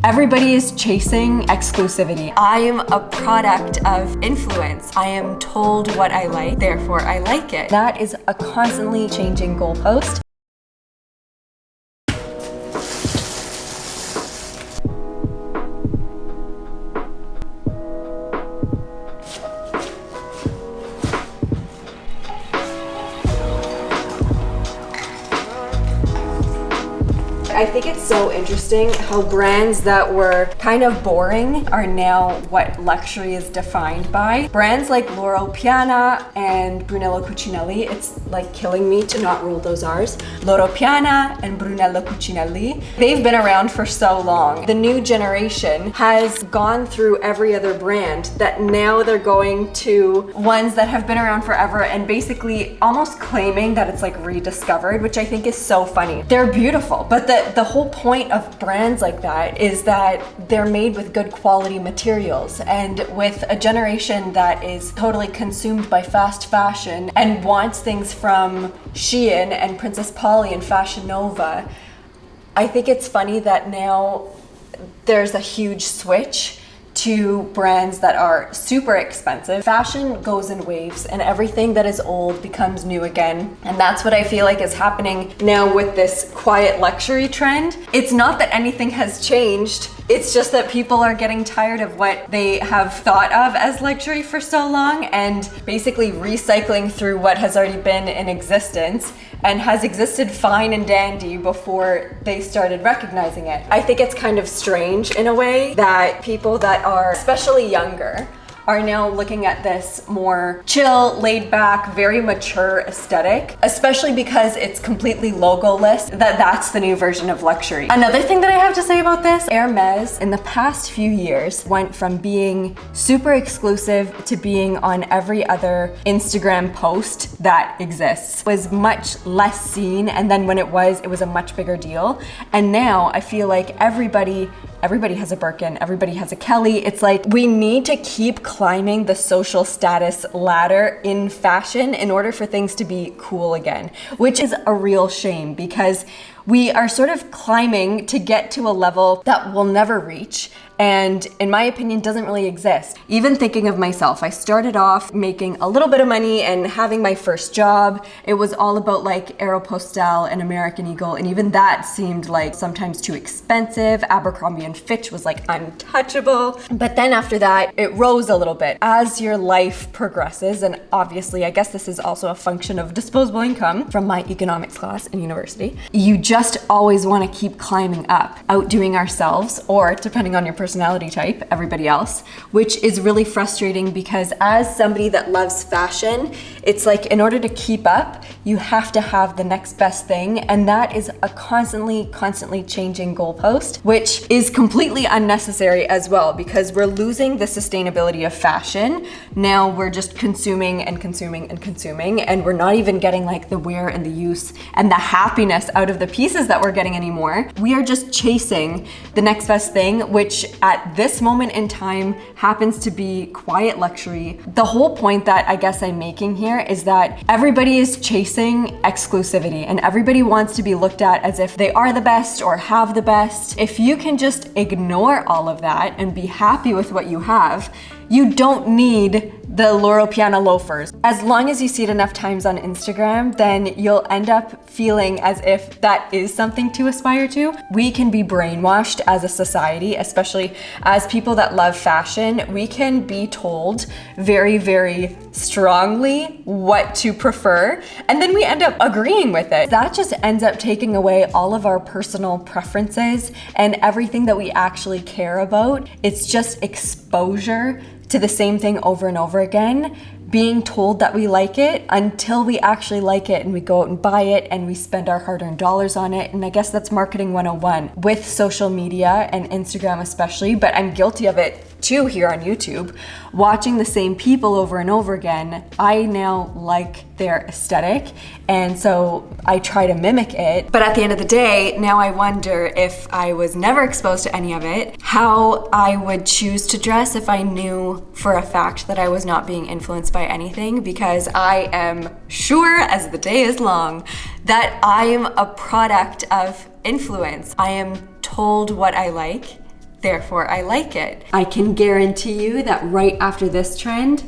Everybody is chasing exclusivity. I am a product of influence. I am told what I like, therefore I like it. That is a constantly changing goalpost. I think it's so interesting how brands that were kind of boring are now what luxury is defined by. Brands like Loro Piana and Brunello Cucinelli, it's like killing me to not roll those R's. Loro Piana and Brunello Cucinelli, they've been around for so long. The new generation has gone through every other brand that now they're going to ones that have been around forever and basically almost claiming that it's like rediscovered, which I think is so funny. They're beautiful, but the whole point of brands like that is that they're made with good quality materials, and with a generation that is totally consumed by fast fashion and wants things from Shein and Princess Polly and Fashion Nova, I think it's funny that now there's a huge switch to brands that are super expensive. Fashion goes in waves and everything that is old becomes new again. And that's what I feel like is happening now with this quiet luxury trend. It's not that anything has changed. It's just that people are getting tired of what they have thought of as luxury for so long and basically recycling through what has already been in existence and has existed fine and dandy before they started recognizing it. I think it's kind of strange in a way that people that are especially younger are now looking at this more chill, laid back, very mature aesthetic, especially because it's completely logoless, that's the new version of luxury. Another thing that I have to say about this, Hermes in the past few years went from being super exclusive to being on every other Instagram post that exists. It was much less seen, and then when it was a much bigger deal. And now I feel like everybody has a Birkin, everybody has a Kelly. It's like we need to keep climbing the social status ladder in fashion in order for things to be cool again, which is a real shame because we are sort of climbing to get to a level that we'll never reach, and in my opinion doesn't really exist. Even thinking of myself, I started off making a little bit of money and having my first job. It was all about like Aeropostale and American Eagle, and even that seemed like sometimes too expensive. Abercrombie and Fitch was like untouchable. But then after that, it rose a little bit as your life progresses, and obviously I guess this is also a function of disposable income from my economics class in university. You just always want to keep climbing up, outdoing ourselves, or depending on your personality type, everybody else, which is really frustrating because as somebody that loves fashion, it's like in order to keep up, you have to have the next best thing, and that is a constantly changing goalpost, which is completely unnecessary as well because we're losing the sustainability of fashion. Now we're just consuming and consuming and consuming, and we're not even getting like the wear and the use and the happiness out of the pieces that we're getting anymore. We are just chasing the next best thing, which at this moment in time happens to be quiet luxury. The whole point that I guess I'm making here is that everybody is chasing exclusivity and everybody wants to be looked at as if they are the best or have the best. If you can just ignore all of that and be happy with what you have, you don't need the Loro Piana loafers. As long as you see it enough times on Instagram, then you'll end up feeling as if that is something to aspire to. We can be brainwashed as a society, especially as people that love fashion. We can be told very strongly what to prefer, and then we end up agreeing with it. That just ends up taking away all of our personal preferences and everything that we actually care about. It's just exposure to the same thing over and over again, being told that we like it until we actually like it and we go out and buy it and we spend our hard-earned dollars on it. And I guess that's marketing 101 with social media and Instagram especially, but I'm guilty of it too here on YouTube. Watching the same people over and over again, I now like their aesthetic, and so I try to mimic it. But at the end of the day, now I wonder if I was never exposed to any of it, how I would choose to dress if I knew for a fact that I was not being influenced by anything, because I am sure as the day is long that I am a product of influence. I am told what I like, therefore I like it. I can guarantee you that right after this trend,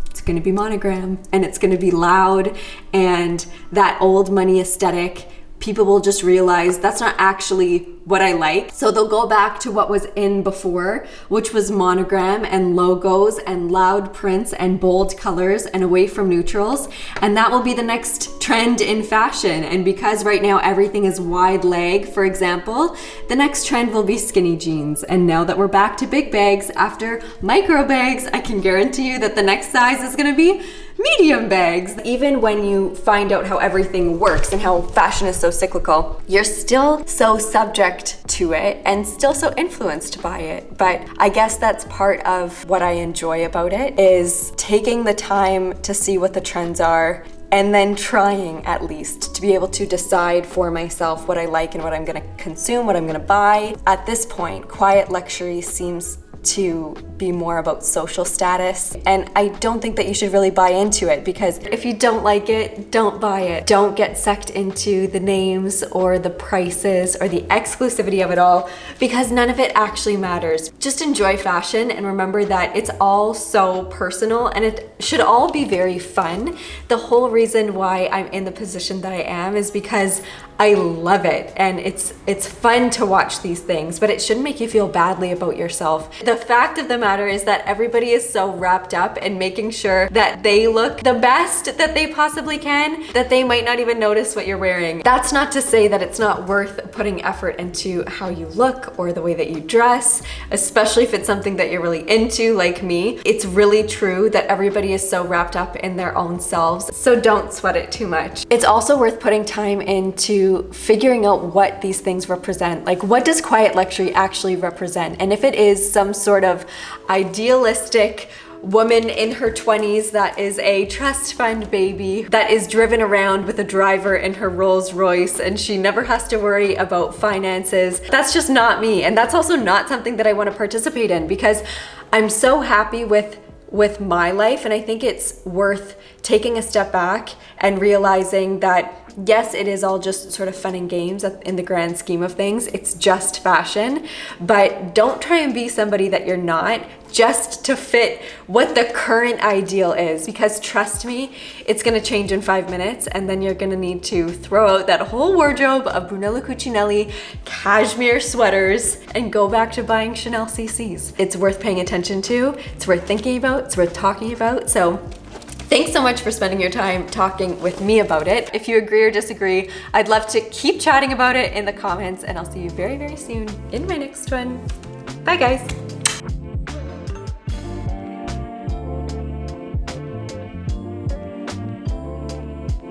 it's gonna be monogram, and it's gonna be loud, and that old money aesthetic, people will just realize that's not actually what I like. So they'll go back to what was in before, which was monogram and logos and loud prints and bold colors and away from neutrals. And that will be the next trend in fashion. And because right now everything is wide leg, for example, the next trend will be skinny jeans. And now that we're back to big bags after micro bags, I can guarantee you that the next size is gonna be medium bags. Even when you find out how everything works and how fashion is so cyclical, you're still so subject to it and still so influenced by it. But I guess that's part of what I enjoy about it, is taking the time to see what the trends are and then trying at least to be able to decide for myself what I like and what I'm gonna consume, what I'm gonna buy. At this point, quiet luxury seems to be more about social status, and I don't think that you should really buy into it, because if you don't like it, don't buy it. Don't get sucked into the names or the prices or the exclusivity of it all, because none of it actually matters. Just enjoy fashion and remember that it's all so personal, and it should all be very fun. The whole reason why I'm in the position that I am is because I love it, and it's fun to watch these things, but it shouldn't make you feel badly about yourself. The fact of the matter is that everybody is so wrapped up in making sure that they look the best that they possibly can, that they might not even notice what you're wearing. That's not to say that it's not worth putting effort into how you look or the way that you dress, especially if it's something that you're really into, like me. It's really true that everybody is so wrapped up in their own selves, so don't sweat it too much. It's also worth putting time into figuring out what these things represent. Like, what does quiet luxury actually represent? And if it is some sort of idealistic woman in her 20s that is a trust fund baby, that is driven around with a driver in her Rolls Royce, and she never has to worry about finances, that's just not me. And that's also not something that I want to participate in, because I'm so happy with my life, and I think it's worth taking a step back and realizing that yes, it is all just sort of fun and games in the grand scheme of things. It's just fashion, but don't try and be somebody that you're not just to fit what the current ideal is, because trust me, it's gonna change in 5 minutes, and then you're gonna need to throw out that whole wardrobe of Brunello Cucinelli cashmere sweaters and go back to buying Chanel CCs. It's worth paying attention to, it's worth thinking about, it's worth talking about. So thanks so much for spending your time talking with me about it. If you agree or disagree, I'd love to keep chatting about it in the comments, and I'll see you very, very soon in my next one. Bye guys.